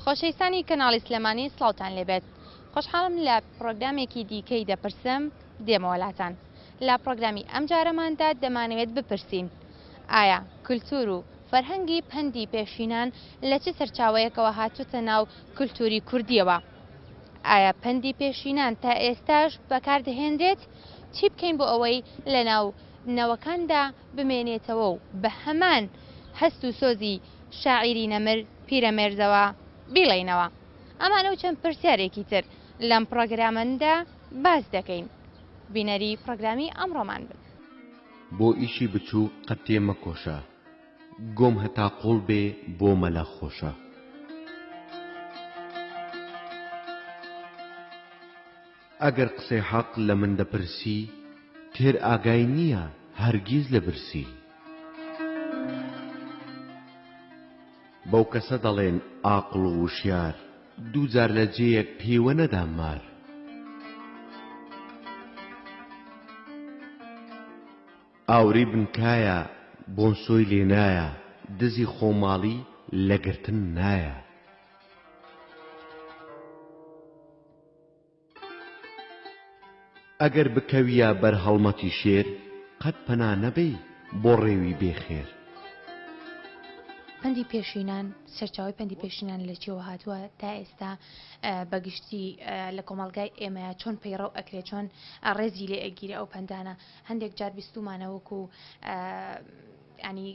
خۆشەویستانی کەناڵی سلێمانی سڵاوتان لێبێت. خۆشحاڵم لە پرۆگرامێکی دیکەی دەپرسم دێمەوەلاتان. لە پرۆگرامی ئەم جارەماندا دەمانەوێت بپرسین ئایا کولتور و فەرهەنگی پەندی پێشینان لە چه سەرچاوەیەکەوە هاتووتە ناو کولتوری کوردیەوە؟ ئایا پەندی پێشینان تا ئێستاش بەکاردەهێنرێت؟ چی بکەین بۆ ئەوەی لە ناو نەوەکاندا بمێنێتەوە و بە هەمان هەست و سۆزی شاعیری نەمر پیرەمێرزەوە بیڵێنەوە؟ ئەمانە و چەند پرسیارێکی تر لەم پرۆگرامەدا باس دەکەین. بینەری پرۆگرامی ئەمڕۆمان بن. بۆ ئیشی بچوو قەتێ مەکۆشە، گۆم هەتا قوڵ بێ بۆ مەلا خۆشە. ئەگەر قسەی حەق لە من دەپرسی، تێر ئاگای نییە هەرگیز لە برسی. بەو کەسە دەڵێن ئاقڵ و وشیار، دوو جار لە جێیەک پێوە نەدا مار. ئاوری بنکایە بۆنسۆی لێ نایە، دزی خۆماڵی لەگرتن نایە. ئەگەر بکەویە بەر هەڵمەتی شێر، قەت پەنا نەبەی بۆ ڕێوی بێخێر. پەندی پێشینان، سەرچاوی پەندی پێشینان لە چێوە هاتووە تا ئێستا بەگشتی لە کۆمەڵگای ئێمەیە چۆن پەیڕەو ئەکرێت، چۆن ڕێزی لێ ئەگیرە ئەو پەندانە؟ هەندێک جار بیستومانەوەکو ینی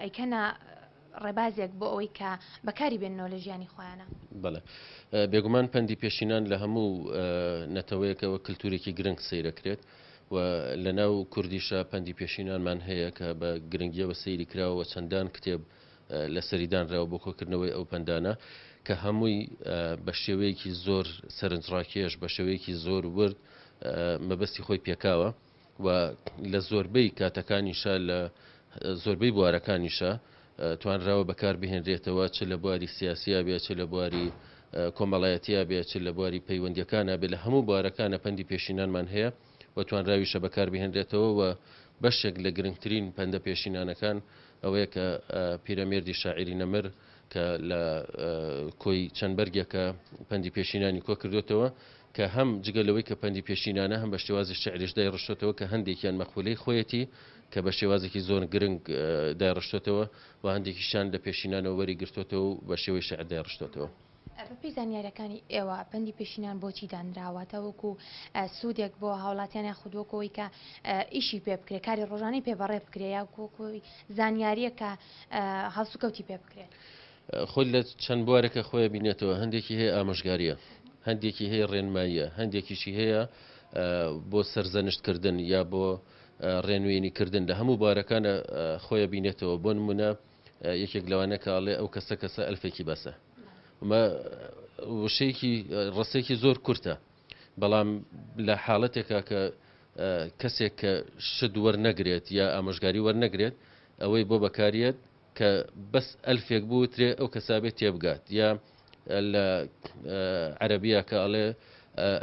ئەیکەنە ڕێبازێک بۆ ئەوەی کە بەکاری بێنەوە لە ژیانی خۆیانە. بەڵێ بێگومان پەندی پێشینان لە هەموو نەتەوەیەکەوە کللتورێکی گرنگ سەیرەکرێت و لە ناو کوردیشە پەندی پێشینانمان هەیە کە بە گرنگیەوە سەیری کراوە چەندان کتێب لە سەریدانراوە بۆ کۆکردنەوەی ئەو پەندانە کە هەمووی بە شێوەیەکی زۆر سەرنجڕاکێش، بە شێوەیەکی زۆر ورد مەبەستی خۆی پێکاوە و لە زۆربەی کاتەکانیشە، لە زۆربەی بوارەکانیشە توانراوە بەکار بهێنرێتەوە، چ لە بواری سیاسیا بێ، چ لە بواری کۆمەڵایەتیا بێ، چ لە بواری پەیوەندیەکانە بێ، لە هەموو بوارەکانە پەندی پێشینانمان هەیە و توانراویشە بەکار بهێنرێتەوە و بەشێک لە گرنگترین پەندە پێشینانەکان ئەوەیە کە پیرەمێردی شاعیری نەمر کە لە کۆی چەند بەرگێکە پەندی پێشینانی کۆ کردوێتەوە کە هەم جگەلەوەی کە پەندی پێشینانە هەم بە شێوازی شعریش دایڕشتێتەوە کە هەندێکیان مەخولەی خۆیەتی کە بە شێوازێکی زۆر گرنگ دایڕشتێتەوە و هەندێکیشان لە پێشینانەوە وەری گرتوێتەوە و بە شێوەی شعر دایڕشتێتەوە. بەپی زانیاریەکانی ئێوە پەندی پێشینان بۆچی دانراوەتە وەکو سوودێک بۆ هاوڵاتیان خودوەکەوەی کە ئیشی پێ بکرێت، کاری ڕۆژانەی پێبەڕێ بکرێت یا کۆکۆی زانیاریە کە هەڵسوکەوتی پێ بکرێت؟ خۆی لە چەند بوارێکە خۆیان بینێتەوە. هەندێکی هەیە ئامۆژگاریە، هەندێکی هەیە ڕێنماییە، هەندێکیشی هەیە بۆ سەرزەنشتکردن یا بۆ ڕێنوێنیکردن. لە هەموو بارەکانە خۆیان بینێتەوە. بۆ نمونە یەکێک لەوانە کاڵێ ئەو کەسە ئەلفێکی بەسە، وشەیەکی ڕستێکی زۆر کورتە، بەڵام لە حاڵەتێکە کە کەسێک کە شت وەرنەگرێت یا ئامۆژگاری وەرنەگرێت ئەوەی بۆ بەکارێت کە بەس ئەلفێک بوترێ ئەو کەسابێت تێبگات، یا لە عەرەبیە کە ئەڵێ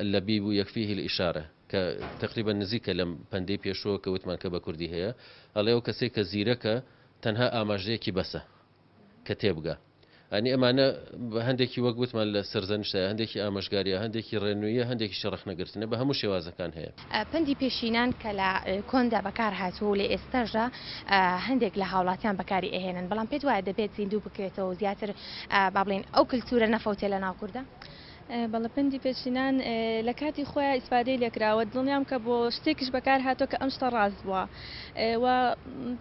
اللەبیب یەکفیه الئیشارە کە تقریبا نزیکە لەم پەندەی پێشەوە کە وتمان کە بە کوردی هەیە، ئەڵێ ئەو کەسێک کە زیرەکە تەنها ئاماژەیەکی بەسە کە تێبگا. ئەنی ئەمانە هەندێکی وەک وتمان لە سەرزەنشتە، هەندێکی ئامۆژگاریە، هەندێکی ڕێنوویە، هەندێکی شەڕەخنەگرتنە، بە هەموو شێوازەکان هەیە. پەندی پێشینان کە لە کۆندا بەکار هاتووە لە ئێستاژە هەندێک لە هاوڵاتیان بەکاری ئەهێنن، بەڵام پێت وایە دەبێت زیندوو بکرێتەوە زیاتر با بڵێن ئەو کللتورە نەفەوتێ لە ناو کووردا؟ بەڵە پەندی پێشینان لە کاتی خۆیان ئیسپادەی لێکراوە، دڵنیام کە بۆ شتێکیش بەکار هاتۆ کە ئەم شتە ڕاست بووە و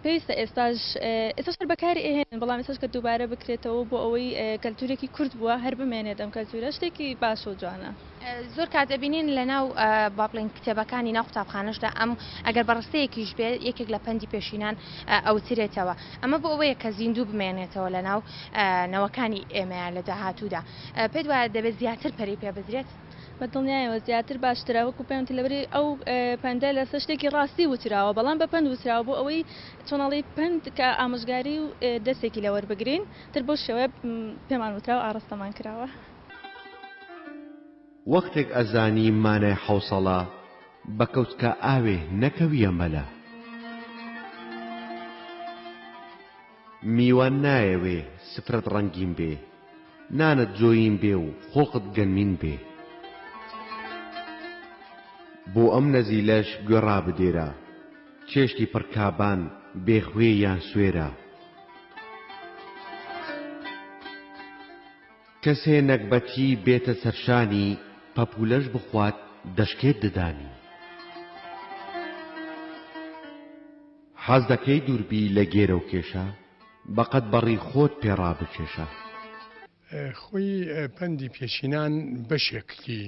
پێویستە ئێستاش بەکاری ئەهێنن، بەڵام ئێستاش کە دووبارە بکرێتەوە بۆ ئەوەی کەلتورێکی کورد بووە هەر بمێنێت ئەم کەلتورە شتێکی باش و جوانە. زۆر کات دەبینین لە ناو با بڵێن کتێبەکانی ناو قوتابخانەشدا ئەم ئەگەر بەڕستەیەکیش بێت یەکێک لە پەندی پێشینان ئەوترێتەوە، ئەمە بۆ ئەوەیە کە زیندوو بمێنێتەوە لە ناو نەوەکانی ئێمەیە لە داهاتوودا. پێت وایە دەبێت زیاتر پەری پێ بزرێت؟ بە دڵنیایەوە زیاتر باشترە، وەکو پێوەتی لەبەری ئەو پەندە لەسەر شتێکی ڕاستی وتراوە، بەڵام بە پەند وتراوە بۆ ئەوەی چۆنەڵی پەند کە ئامۆژگاری و دەستێکی لەوەربگرین تر بۆ شێوەیە پێمان وتراوە ئاڕاستەمان کراوە. وەختێک ئەزانی مانای حوسەڵە بەکەوتکە ئاوێ نەکەویە مەلە. میوان نایەوێ سفرەت ڕەنگین بێ، نانت جۆیین بێ و خۆڵقت گەنمین بێ بۆ ئەم نەزیلەش گوێڕا بدێرە چێشتی پڕکابان بێخوێ یان سوێرە کەسێ نەکبەتی بێتە سەرشانی پەپولەش بخوات دەشکێت ددانی حەز دەکەی دووربی لە گێرە و کێشە بەقەت بەڕی خۆت پێڕا بکێشە خۆی پەندی پێشینان بەشێکی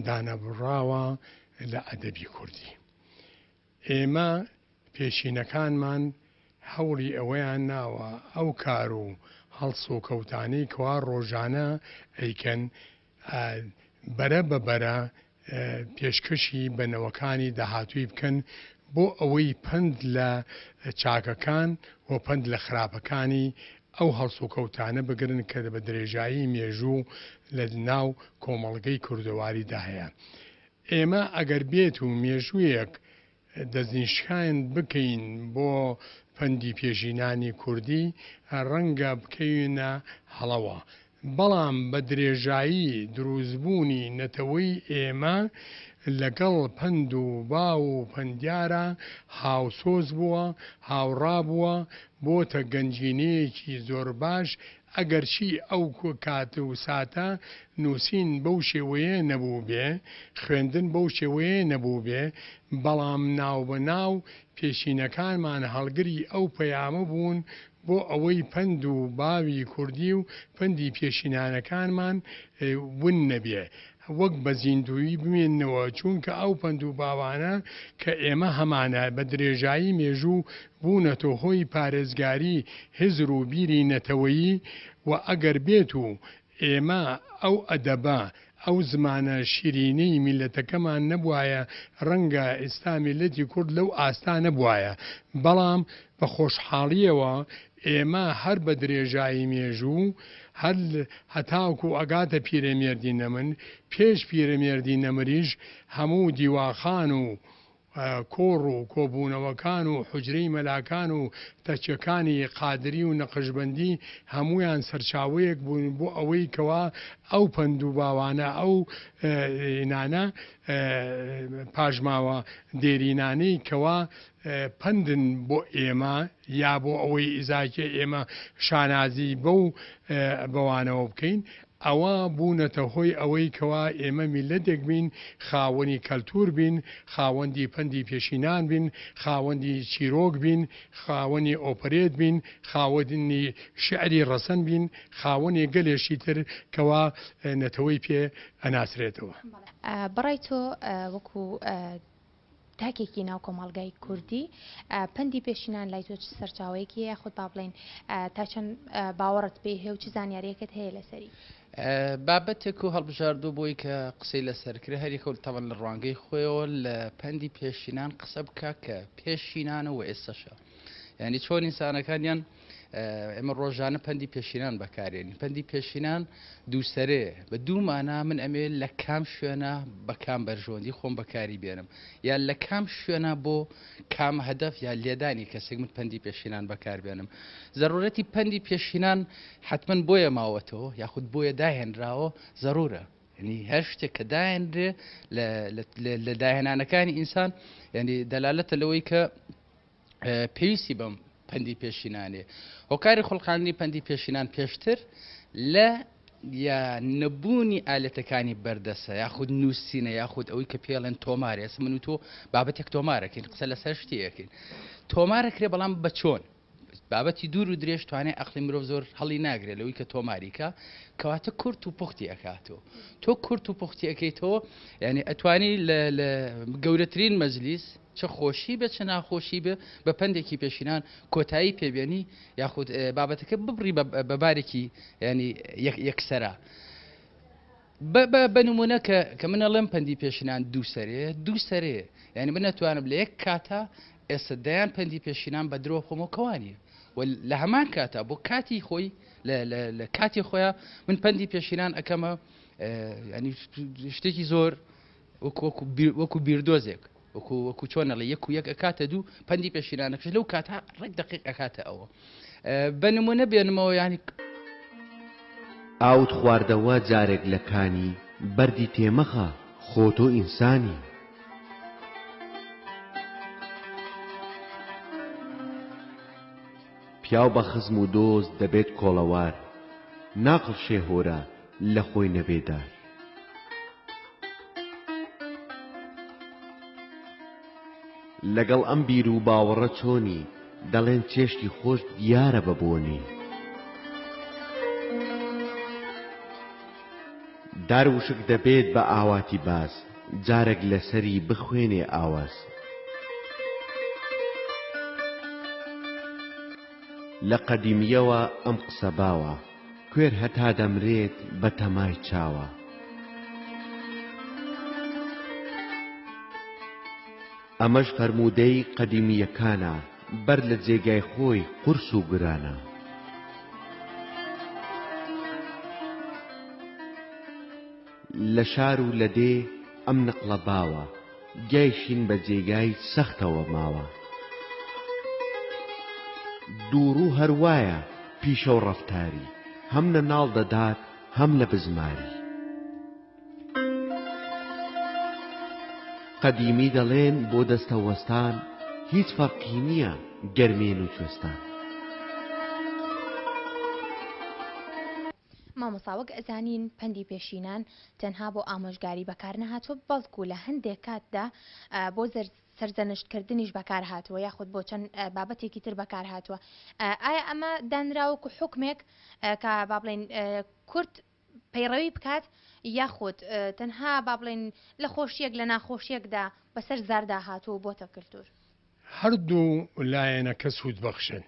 دانەبڕاوە لە ئەدەبی کوردی ئێمە پێشینەکانمان هەوڵی ئەوەیان ناوە ئەو کار و هەڵس و کەوتانەی کەوا ڕۆژانە ئەیکەن بەرە بەبەرە پێشکەشی بەنەوەکانی داهاتووی بکەن بۆ ئەوەی پند لە چاکەکان و پند لە خراپەکانی ئەو هەڵس و کەوتانە بگرن کە بە درێژایی مێژوو لە ناو کۆمەڵگەی کوردەواریدا هەیە ئێمە ئەگەر بێت و مێژوویەک دەستنیشکان بکەین بۆ پەندی پێشینانی کوردی ڕەنگە بکەینە هەڵەوە بەڵام بە درێژایی دروستبوونی نەتەوەی ئێمە لەگەڵ پند و باو و پەندیارە هاوسۆز بووە هاوڕابووە بۆتە گەنجینەیەکی زۆر باش ئەگەرچی ئەو کات و ساتە نووسین بەو شێوەیە نەبوو بێ خوێندن بەو شێوەیە نەبوو بێ بەڵام ناو بە ناو پێشینەکانمان هەڵگری ئەو پەیامە بوون بۆ ئەوەی پند و باوی کوردی و پندی پێشینانەکانمان ون نەبێ وەک بە زیندوی بمێننەوە چونکە ئەو پند و باوانە کە ئێمە هەمانە بە درێژایی مێژوو بوونەتۆ هۆی پارێزگاری هزر و بیری نەتەوەیی و ئەگەر بێت و ئێمە ئەو ئەدەبە ئەو زمانە شیرینەی میلەتەکەمان نەبوایە ڕەنگە ئێستا میلەتی کورد لەو ئاستا نەبوایە بەڵام بە خۆشحاڵیەوە ئێمە هەر بە درێژایی مێژوو هەر هەتاوکو ئەگاتە پیرەمێردی نەمن پێش پیرەمێردی نەمریش هەموو دیواخان و کۆڕ و کۆبوونەوەکان و حجرەی مەلاکان و تەچەکانی قادری و نەقشبەندی هەمویان سەرچاوەیەک بوون بۆ ئەوەی کەوا ئەو پند و باوانە ئەو نانە پاژماوە دێرینانەی کەوا پندن بۆ ئێمە یا بۆ ئەوەی ئیزاکێ ئێمە شانازی بەو بەوانەوە بکەین ئەوە بوونەتە هۆی ئەوەی کەوا ئێمە میلەتێک بین خاوەنی کەلتور بین خاوەندی پەندی پێشینان بین خاوەندی چیرۆک بین خاوەنی ئۆپەرێت بین خاوەنی شعری ڕەسەن بین خاوەنی گەلێشی تر کەوا نەتەوەی پێ ئەناسرێتەوە بەڕای تۆ وەکو تاکێکی ناو کۆمەڵگای کوردی پەندی پێشینان لای تۆ سەرچاوەیەکی یاخود با بڵێن تا چەند باوەڕت پێ هەیە و چ زانیاریەکەت هەیە لەسەری بابەتێک و هەڵبژاردوو بۆی کە قسەی لەسەرکرد هەریکەوت تەوەن لە ڕوانگەی خۆیەوە لە پەندی پێشینان قسە بکە کە پێشینانە و ئێستەشە یعنی چۆن ئینسانەکانیان ئێمە ڕۆژانە پەندی پێشینان بەکارێنین پەندی پێشینان دووسەرێ بە دوومانە من ئەمێ لە کام شوێنە بە کام بەرژۆندی خۆم بەکاری بێنم یان لە کام شوێنە بۆ کام هەدەف یا لێدانی کەسێک من پەندی پێشینان بەکاربێنم زەرورەتی پەندی پێشینان حتمما بۆیە ماوەتەوە یاخود بۆیە داهێنراوە زەرورە ینی هەر شتێک کە داهێنرێ لە داهێنانەکانی ئینسان ینی دەلالەتە لەوەی کە پێویستی بەم پەندی پێشینانێ هۆکاری خوڵقاندنی پەندی پێشینان پێشتر لە یا نەبوونی ئالەتەکانی بەردەسە یاخود نووسینە یاخود ئەوەی کە پێڵێن تۆمارێ ئێستا من و تۆ بابەتێک تۆمارەکەین قسە لەسەر شتێکین تۆمارەکرێ بەڵام بە چۆن بابەتی دوور و درێژ توانێت عەقڵی مرۆڤ زۆر هەڵی ناگرێت لەوەی کە تۆماریکە کەواتە کورت و پوختی ئەکاتەوە تۆ کورت و پوختی ئەەکەیتەوە یعنی ئەتوانی لە گەورەترین مەجلیس چه خۆشی بێ چه ناخۆشی بێ بە پندێکی پێشینان کۆتایی پێبێنی یاخود بابەتەکە ببڕی بە بارێکی ینی یەکسەرە بە نمونە کە من ئەڵێم پەندی پێشینان دووسەرێ یعنی من نەتوانم لە یەک کاتە ئێستا دەیان پەندی پێشینان بە درۆ خۆمەکەوانیە و لە هەمان کاتە بۆ کاتی خۆی لە کاتی خۆیان من پەندی پێشینان ئەەکەمە ینی شتێکی زۆر وەکو بیردۆزێک وەکو چۆنە لە یەک و یەک ئەکاتە دوو پەندی پێشینانەکەش لەو کاتە ڕێک دقیق ئەکاتە ئەوە بە نمونە بێنمەوە ینی ئاوت خواردەوە جارێک لە کانی بەردی تێمەخە خۆ تۆ ئینسانی. پیاو بە خزم و دۆست دەبێت کۆڵەوار، ناقڵ شێهۆرە لە خۆی نەبێدار. لەگەڵ ئەم بیر و باوەڕە چۆنی دەڵێن چێشتی خۆش دیارە بەبوونی. داروشک دەبێت بە ئاواتی باز، جارێک لەسەری بخوێنێ ئاواز. لە قەدیمیەوە ئەم قسە باوە، کوێر هەتا دەمرێت بە تەمای چاوە. ئەمەش فەرموودەی قەدیمیەکانە، بەر لە جێگای خۆی قورس و گرانە. لە شار و لە دێ ئەم نقڵە باوە، گایشین بە جێگای سەختەوە ماوە. دووڕوو هەروایە پیشە و ڕەفتاری، هەم لە ناڵ دەدات هەم لە بزماری. قەدیمی دەڵێن بۆ دەستەوەستان هیچ فەرقی نییە گەرمێن و کوێستان. مامۆساوەک ئەزانین پەندی پێشینان تەنها بۆ ئامۆژگاری بەکار نەهاتوە، بەڵکو لە هەندێک کاتدا بۆ سەرزەنشتکردنیش بەکار هاتووە، یاخود بۆ چەند بابەتێکی تر بەکار هاتووە. ئایا ئەمە دانراوەکو حکمێک کە با بڵێن کورد پەیڕەوی بکات، یاخود تەنها با بڵێن لە خۆشیەک لە ناخۆشیەکدا بەسەر زاردا هاتووە بۆتە کللتور؟ هەردوو لایەنەکە سوود بەخشن.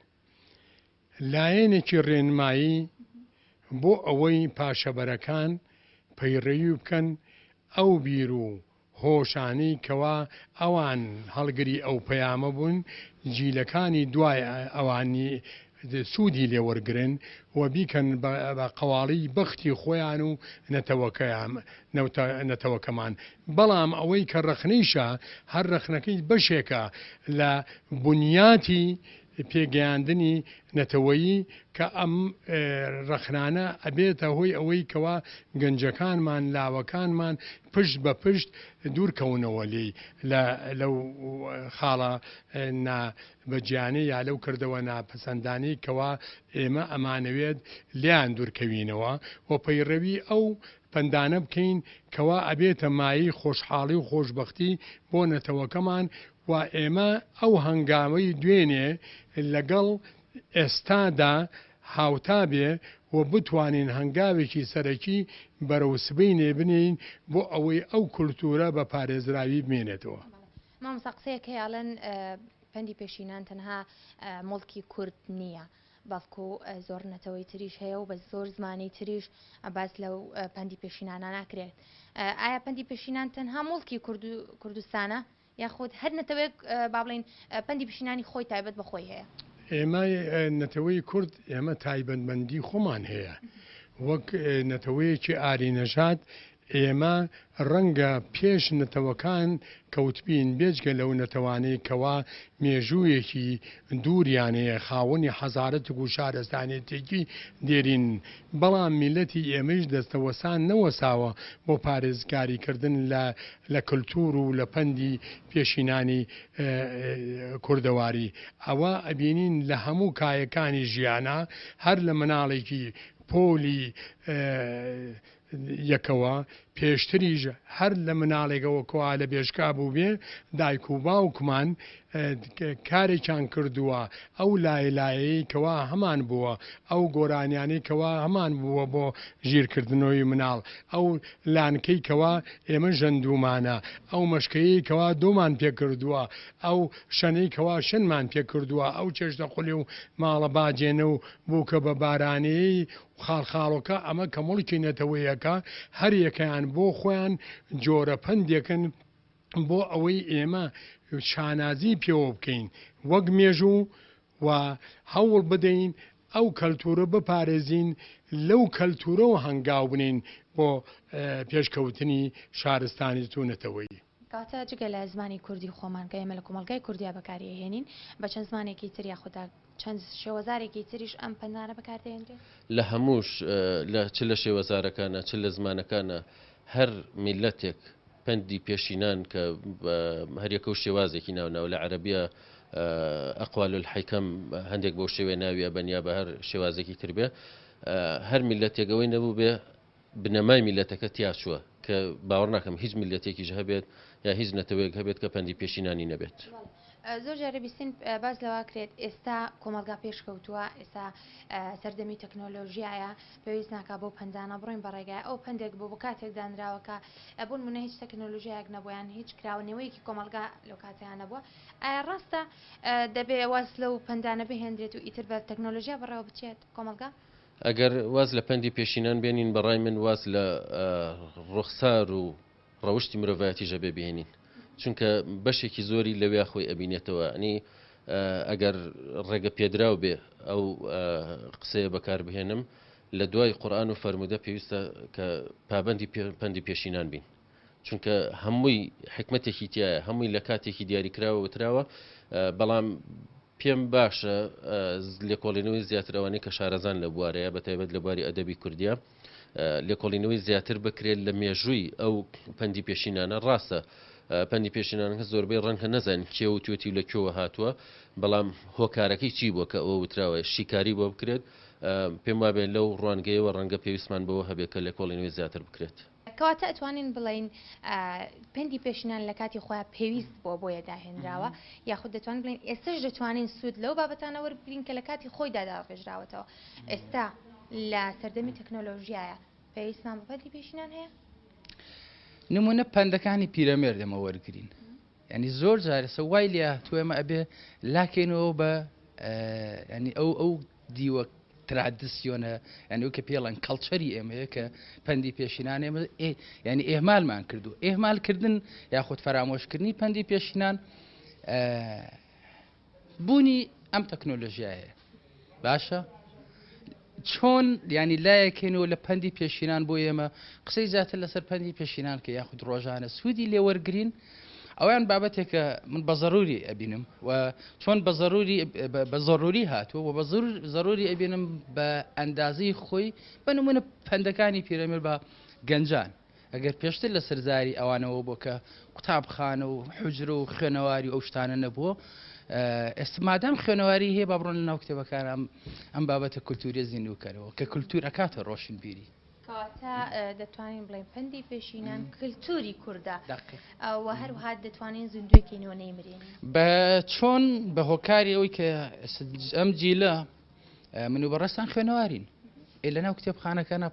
لایەنێکی ڕێنمایی بۆ ئەوەی پاشەبەرەکان پەیڕەوی بکەن ئەو بیر و هۆشانەی کەوا ئەوان هەڵگری ئەو پەیامە بوون، جیلەکانی دوای ئەوانی سوودی لێوەرگرن و بیکەن بە قەواڵی بەختی خۆیان و نەتەوەکەمان. بەڵام ئەوەی کە ڕەخنەیشە، هەر ڕەخنەکەی بەشێکە لە بنیاتی پێگەیاندنی نەتەوەیی کە ئەم ڕەخنانە ئەبێتە هۆی ئەوەی کەوا گەنجەکانمان لاوەکانمان پشت بە پشت دوورکەونەوە لەو خاڵە بەجیانەی یا لەو کردەوە ناپەسەندانەی کەوا ئێمە ئەمانەوێت لیان دوورکەوینەوە و پەیڕەوی ئەو پەندانە بکەین کەوا ئەبێتە مایی خۆشحاڵی و خۆشبەختی بۆ نەتەوەکەمان و ئێمە ئەو هەنگاوەی دوێنێ لەگەڵ ئێستادا هاوتا بێ و بتوانین هەنگاوێکی سەرەکی بەرەوسبەی نێبنین بۆ ئەوەی ئەو کولتورە بە پارێزراوی بمێنێتەوە. مامۆستا قسەیەک هەیەڵەن پەندی پێشینان تەنها مڵکی کورد نییە، بەڵکو زۆر نەتەوەی تریش هەیە و بە زۆر زمانی تریش باس لەو پەندی پێشینانە ناکرێت. ئایا پەندی پێشینان تەنها مڵکی کوردستانە یاخود هەر نەتەوەیەک با بڵێن پەندی پێشینانی خۆی تایبەت بەخۆی هەیە؟ ئێمە نەتەوەی کورد ئێمە تایبەتمەندی خۆمان هەیە، وەک نەتەوەیەکی ئاری نەژاد ئێمە ڕەنگە پێش نەتەوەکان کەوتبین بێجگە لەو نەتەوانەی کەوا مێژوویەکی دووریانەیە خاوەنی حەزارەتێک و شارستانێتێکی دێرین، بەڵام میلەتی ئێمەش دەستەوەسان نەوەساوە بۆ پارێزگاریکردن لە کللتور و لە پەندی پێشینانی کوردەواری. ئەوە ئەبینین لە هەموو کایەکانی ژیانە، هەر لە مناڵێکی پۆلی یەکەوە پێشتریش هەر لە مناڵێکەوە کوا لە بێژکا بوو بێ، دایک و باوکمان کارێکیان کردووە ئەو لایەی کەوا هەمان بووە، ئەو گۆرانیانەی کەوا هەمان بووە بۆ ژیرکردنەوەی مناڵ، ئەو لانکەی کەوا ئێمە ژەندومانە، ئەو مەشکەیەی کەوا دۆمان پێکردووە، ئەو شەنەی کەوا شنمان پێکردووە، ئەو چێشتە خولی و ماڵە باجێنە و بووکە بە بارانەیەی خاڵخاڵۆکە. ئەمە کە مڵکی نەتەوەیەکە هەر یەکەیان بۆ خۆیان جۆرە پەندێکن بۆ ئەوەی ئێمە شانازی پێوە بکەین وەک مێژوو و هەوڵ بدەین ئەو کەلتورە بپارێزین، لەو کەلتورەوە هەنگاو بنین بۆ پێشکەوتنی شارستانی تو نەتەوەیی. کاتە جگە لە زمانی کوردی خۆمان کە ئێمە لە کۆمەلگای کوردیا بەکارهێنین بە چەند زمانێکی تر یاخوددا چەند شێوەزارێکی تریش ئەم پەنانە بەکاردێنرێت لە هەمووش چ لە شێوەزارەکانە چ لە زمانەکانە هەر میلەتێک پەندی پێشینان کە هەریەکە و شێوازێکی ناوناو لە عەرەبیە ئەقوال الحیکەم هەندێک بۆ شێوێ ناویە بەنیا بە هەر شێوازێکی تر بێ هەر میلەتێکەوەی نەبوو بێ بنەمای میلەتەکە تیاچووە کە باوەڕ ناکەم هیچ میلەتێکیش هەبێت یا هیچ نەتەوەیەک هەبێت کە پەندی پێشینانی نەبێت. زۆر جارە بیستین باز لەوا کرێت ئێستا کۆمەلگا پێشکەوتووە ئێستا سەردەمی تەکنۆلۆژیایە پێویست ناکا بۆ پەندانە بڕۆین بەڕێگای ئەو پندێک بۆ کاتێک دانراوەکە ئەبوون منە هیچ تەکنۆلۆژیایەک نەبوویان هیچ کراوەنەوەیەکی کۆمەلگا لەو کاتیان نەبووە ئایا ڕاستە دەبێ واز لەو پەندانە بهێنرێت و ئیتر بە تەکنۆلۆژیا بەڕێوە بچێت کۆمەلگا؟ ئەگەر واز لە پەندی پێشینان بێنین بەڕای من واز لە ڕوخسار و ڕەوشی مرۆڤایەتیژە بێ بهێنین چونکە بەشێکی زۆری لەوێ خۆی ئەبینێتەوە ئەنی ئەگەر ڕێگە پێدراو بێ ئەو قسەیە بەکاربهێنم لە دوای قورئان و فەرموودە پێویستە کە پابەندی پەندی پێشینان بین چونکە هەمووی حکمتێکی تایە هەمووی لە کاتێکی دیاریکراوە وتراوە بەڵام پێم باشە لێکۆڵینەوەی زیاتر ئەوانەی کە شارەزان لە بوارەیە بەتایبەت لە بواری ئەدەبی کوردیە لێکۆڵینەوەی زیاتر بکرێت لە مێژووی ئەو پەندی پێشینانە ڕاستە پەندی پێشینانەکە زۆربەی ڕەنکە نەزان کێ و توێتی لە کێوە هاتووە بەڵام هۆکارەکەی چی بووە کە ئەوە وتراوە شیکاری بۆ بکرێت پێم وابێت لەو ڕوانگەیەوە ڕەنگە پێویستمان بەوە هەبێت کە لێکۆڵینەوەی زیاتر بکرێت. کەواتە ئەتوانین بڵین پەندی پێشینان لە کاتی خۆیان پێویست بۆ بۆیە داهێنراوە یاخود دەتوانین بڵین ئێستش دەتوانین سوود لەو بابەتانە وەربگرین کە لە کاتی خۆیدا داڕێژراوەتەوە ئێستا لە سەردەمی تەکنۆلۆژیایە پێویستمان بە پەندی پێشینان هەیە؟ نمونە پەندەکانی پیرەمێرد ئێمە وەرگرین ینی زۆر جارەسە وای لێ تو ئێمە ئەبێ لاکەینەوە بە ینی ئەو دیوە ترادیسیۆنە ینی ئەو کە پێڵەن کەڵچەری ئێمەیە کە پەندی پێشینان ئێمە ینی ئێهمالمان کردو ئێهمالکردن یاخود فەرامۆشکردنی پەندی پێشینان بوونی ئەم تەکنۆلۆژیایە باشە چۆن ینی لایەکەینەوە لە پەندی پێشینان بۆ ئێمە قسەی زیاتر لەسەر پەندی پێشینان کە یاخود ڕۆژانە سوودی لێوەرگرین ئەویان بابەتێکە من بە ضروری ئەبینم و چۆن بە ضروری هاتووە و بە ضروری ئەبینم بە ئەندازەی خۆی بە نمونە پەندەکانی پیرەمێرد بە گەنجان ئەگەر پێشتر لە سەرزاری ئەوانەوە بۆ کە قوتابخانە و حوجرە و خوێنەواری ئەو شتانە نەبووە ئێستمادام خوێنەواری هەیە با بڕۆن لە ناو کتێبەکان ئەم بابەتە کولتوری زیندووکەرەوە کە کولتور ئەکاتە ڕۆشن بیری کەواتە دەتوانین بڵێن پەندی پێشینان کللتوری کووردە و هەروها دەتوانین زیندوویەکی نوێ نەیمرێن بە چۆن بە هۆکاری ئەوەی کە ئەم جیلە من و بەڕێستان خوێنەوارین لە ناو کتێبخانەکانە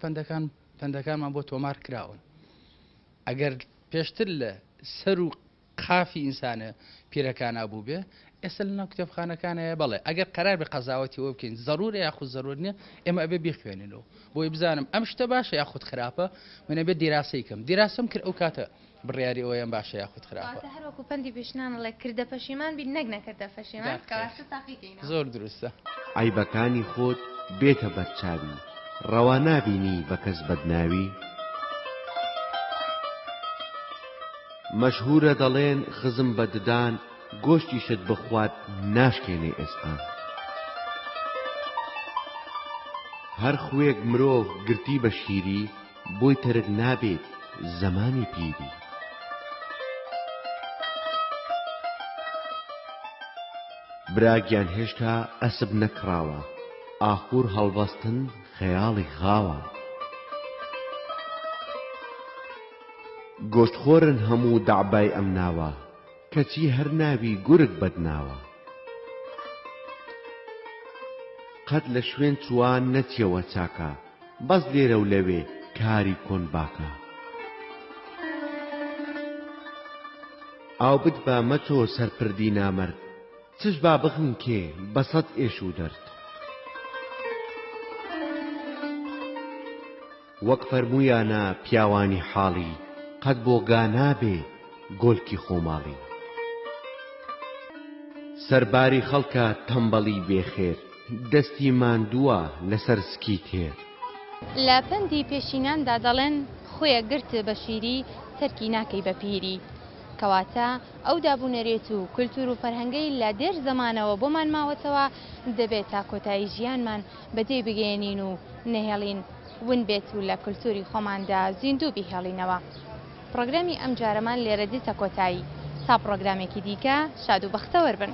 پەندەکانمان بۆ تۆمار کراون ئەگەر پێشتر لە سەر و قافی ئینسانە پیرەکان بوو بێ ئێستا لە ناو کتێبخانەکانەیە بەڵێ ئەگەر قەرار بە قەزاوەتی وە بکەین ضرورە یاخود ضرور نییە ئێمە ئەبێ بیخوێنینەوە بۆی بزانم ئەم شتە باشە یاخود خراپە منە بێت دیراسەی کەم دیراسەم کرد ئەو کاتە بڕیاری ئەویان باشە یاخود خراپە هەروەکو پەندی پێشینانەڵێ کردە پەشیمان بین نەک نەکردە پەشیمان زۆر دروستە عیبەکانی خۆت بێتە بەرچاوی ڕەوا نابینی بە کەس بەدناوی مەشهورە دەڵێن خزم بە ددان گۆشتی شت بخوات ناشکێنێ ئێستا هەر خوێک مرۆڤ گرتی بە شیری بۆی ترک نابێت زەمانی پیری براگیان هێشتا ئەسب نەکراوە ئاخور هەڵبەستن خەیاڵی خاوە گۆشتخۆرن هەموو دەعبای ئەم ناوە کەچی هەر ناوی گورگ بەدناوە قەت لە شوێن چوان نەچیەوە چاکە بەس لێرە و لەوێ کاری کۆن باکە ئاو بت بە مەچۆ سەرپردی نامەرد چش با بخن کێ بەسەد ئێش و دەرد وەک فەرموویانە پیاوانی حاڵی قەت بۆ گانابێ گۆلکی خۆماڵی سەرباری خەڵکە تەمبەڵی بێخێر دەستی ماندووە لەسەر سکی تێر لە پەندی پێشیناندا دەڵێن خۆیە گرت بە شیری تەرکی ناکەی بە پیری کەواتە ئەو دابوونەرێت و کولتور و فەرهەنگەی لە دێر زەمانەوە بۆمان ماوەتەوە دەبێت تا کۆتایی ژیانمان بەدێ بگەێنین و نەهێڵین ون بێت و لە کولتوری خۆماندا زیندوو بیهێڵینەوە. پرۆگرامی ئەم جارەمان لێرە دیتە کۆتایی تا پرۆگرامێکی دیکە شاد و بەختەوەربن.